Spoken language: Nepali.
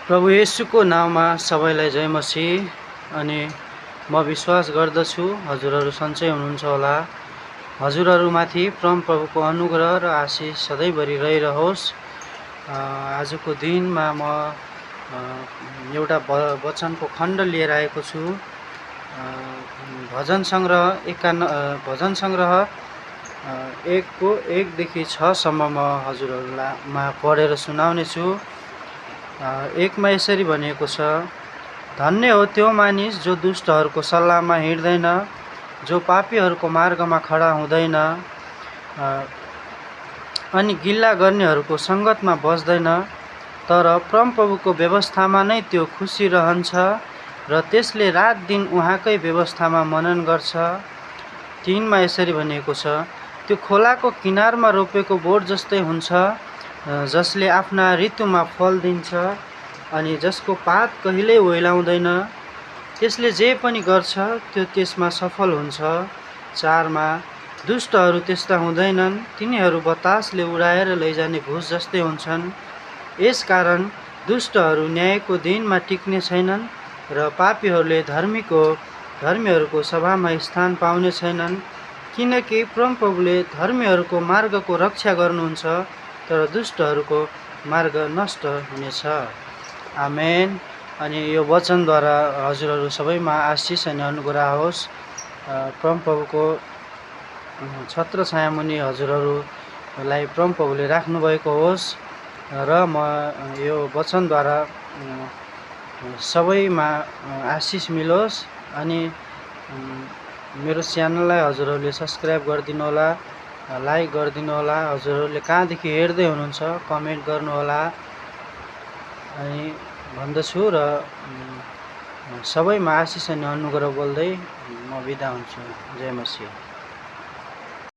प्रभु येशूको नाममा सबैलाई जय मसीह। अनि म विश्वास गर्दछु हजुरहरू सन्चै हुनुहुन्छ होला। हजुरहरूमाथि परम प्रभुको अनुग्रह र आशिष सधैँभरि रहिरहोस्। आजको दिनमा म एउटा वचनको खण्ड लिएर आएको छु। भजन सङ्ग्रह 1 को 1 देखि 6 सम्म म हजुरहरूलाई पढेर सुनाउने छु। 1 मा यसरी भनिएको छ, धन्य हो त्यो मानिस जो दुष्टहरूको सल्लाहमा हिँड्दैन, जो पापीहरूको मार्गमा खडा हुँदैन, अनि गिल्ला गर्नेहरूको सङ्गतमा बस्दैन, तर परमप्रभुको व्यवस्थामा नै त्यो खुसी रहन्छ र त्यसले रात दिन उहाँकै व्यवस्थामा मनन गर्छ। 3 मा यसरी भनिएको छ, त्यो खोलाको किनारमा रोपेको बोट जस्तै हुन्छ, जसले आफ्ना ऋतुमा फल दिन्छ अनि जसको पात कहिल्यै ओइलाउँदैन। त्यसले जे पनि गर्छ त्यो त्यसमा सफल हुन्छ। 4 मा दुष्टहरू त्यस्ता हुँदैनन्, तिनीहरू बतासले उडाएर लैजाने भुस जस्तै हुन्छन्। यसकारण दुष्टहरू न्यायको दिनमा टिक्ने छैनन् र पापीहरूले धर्मीहरूको सभामा स्थान पाउने छैनन्, किनकि परमप्रभुले धर्मीहरूको मार्गको रक्षा गर्नुहुन्छ, तर दुष्टहरूको मार्ग नष्ट हुनेछ। आमेन। अनि यो वचनद्वारा हजुरहरू सबैमा आशिष अनि अनुग्रह होस्। परमप्रभुको छत्र छायामुनि हजुरहरूलाई परमप्रभुले राख्नुभएको होस् र म यो वचनद्वारा सबैमा आशिष मिलोस्। अनि मेरो च्यानललाई हजुरहरूले सब्सक्राइब गरिदिनु होला, लाइक गरिदिनु होला। हजुरहरूले कहाँदेखि हेर्दै हुनुहुन्छ कमेन्ट गर्नुहोला अनि भन्दछु र सबैमा आशिष अनि अनुग्रह बोल्दै म बिदा हुन्छु। जय मसीह।